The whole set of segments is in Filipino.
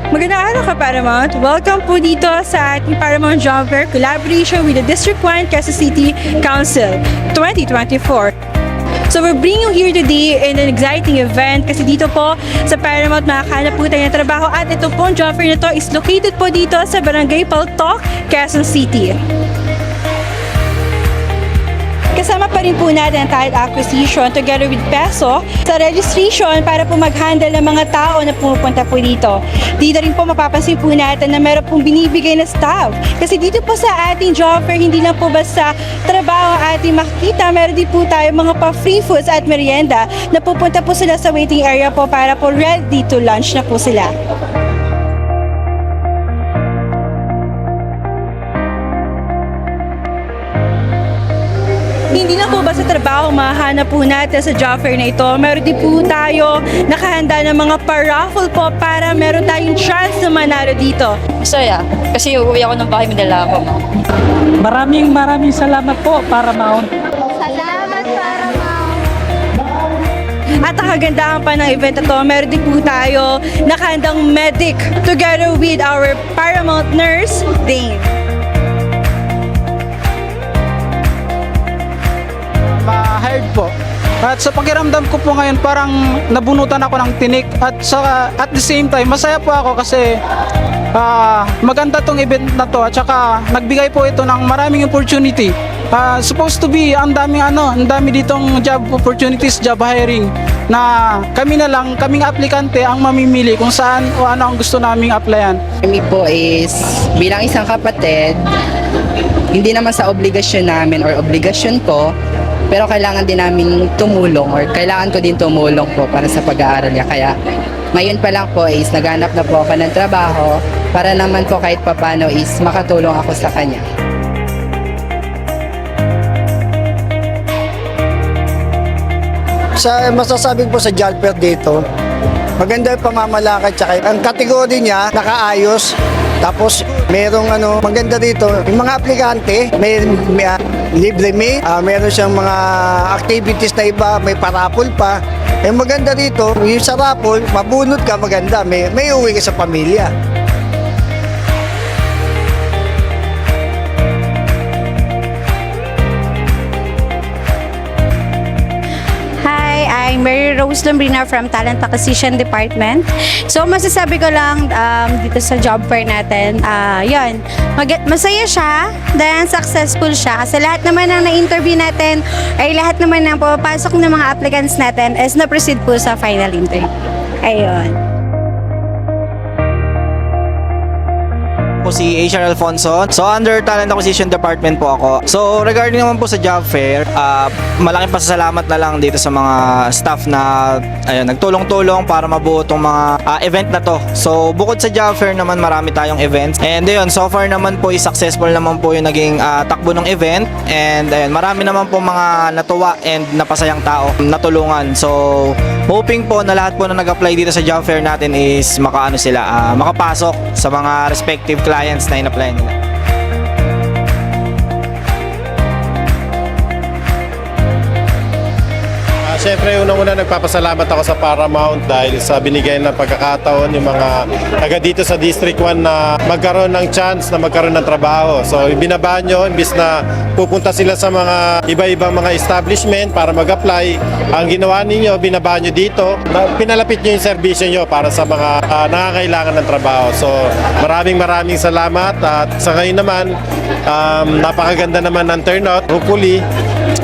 Magandang araw ka, Paramount. Welcome po dito sa ating Paramount Job Fair collaboration with the District 1 Quezon City Council 2024. So we're bringing you here today in an exciting event kasi dito po sa Paramount makakahanap po tayo ng trabaho at ito pong job fair na to is located po dito sa Barangay Paltok, Quezon City. Kasama pa rin po natin ang talent acquisition together with Peso sa registration para po mag-handle ng mga tao na pumupunta po dito. Dito rin po mapapansin po natin na meron pong binibigay na staff. Kasi dito po sa ating job fair, hindi lang po basta trabaho ang ating makikita, meron din po tayo mga pa-free foods at merienda na pupunta po sila sa waiting area po para po ready to lunch na po sila. Hindi na po ba sa trabaho mahanap po natin sa job fair na ito. Meron din po tayo nakahanda ng mga pa-raffle po para meron tayong chance na manalo dito. Masaya. Kasi uuwi ako ng bahay, madala ako. Maraming salamat po, Paramount. Salamat, Paramount. At ang kagandahan pa ng event na to, meron din po tayo nakahandang medic together with our Paramount nurse, Dane. Ma-hired po. At sa pakiramdam ko po ngayon parang nabunutan ako ng tinik at at the same time masaya po ako kasi maganda tong event na to at saka nagbigay po ito ng maraming opportunity. Supposed to be ang dami ditong job opportunities, job hiring na kaming aplikante ang mamimili kung saan o ano ang gusto naming applyan. Kami po is bilang isang kapatid, hindi naman sa obligasyon namin or obligasyon ko, pero kailangan din namin tumulong or kailangan ko din tumulong po para sa pag-aaral niya. Kaya ngayon pa lang po is naghanap na po ako ng trabaho para naman po kahit papano is makatulong ako sa kanya. Sa masasabi po sa job fair dito, maganda yung pamamalakad tsaka ang kategory niya nakaayos. Tapos merong maganda dito, yung mga aplikante, may libre meal, meron siyang mga activities na iba, may parapol pa. Yung maganda dito, yung sa rapol, mabunot ka maganda, may uwi ka sa pamilya. I'm Mary Rose Lombrina from Talent Acquisition Department. So, masasabi ko lang dito sa job fair natin, yun, masaya siya, then successful siya. Kasi lahat naman ng na-interview natin, ay lahat naman ng pumapasok ng mga applicants natin is na-proceed po sa final interview. Ayun. Po si HR Alfonso. So under Talent Acquisition Department po ako. So regarding naman po sa job fair, malaking pasasalamat na lang dito sa mga staff na nagtulong-tulong para mabuo tong mga event na to. So bukod sa job fair naman marami tayong events. And ayun, so far naman po is successful naman po yung naging takbo ng event. And ayun, marami naman po mga natuwa and napasayang tao natulungan. So hoping po na lahat po na nag-apply dito sa job fair natin is makapasok sa mga respective clients na in-apply nila. Siyempre, unang-una nagpapasalamat ako sa Paramount dahil sa binigay ng pagkakataon yung mga taga dito sa District 1 na magkaroon ng chance na magkaroon ng trabaho. So, binaba nyo, imbis na pupunta sila sa mga iba-ibang mga establishment para mag-apply, ang ginawa ninyo, binaba nyo dito, pinalapit nyo yung servisyo nyo para sa mga nangangailangan ng trabaho. So, maraming salamat at sa ngayon naman, napakaganda naman ng turnout. Hopefully,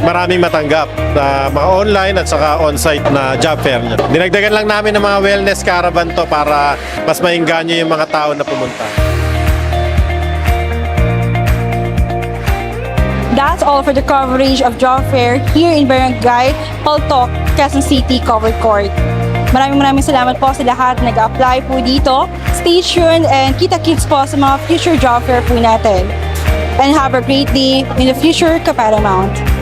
maraming matanggap na mga online at saka on-site na job fair nyo. Dinagdagan lang namin ng mga wellness caravan to para mas maingganyo yung mga tao na pumunta. That's all for the coverage of job fair here in Barangay Paltok, Quezon City Covered Court. Maraming salamat po sa lahat na nag-apply po dito. Stay tuned and kita-kits po sa mga future job fair po natin. And have a great day in the future, Ka Paramount.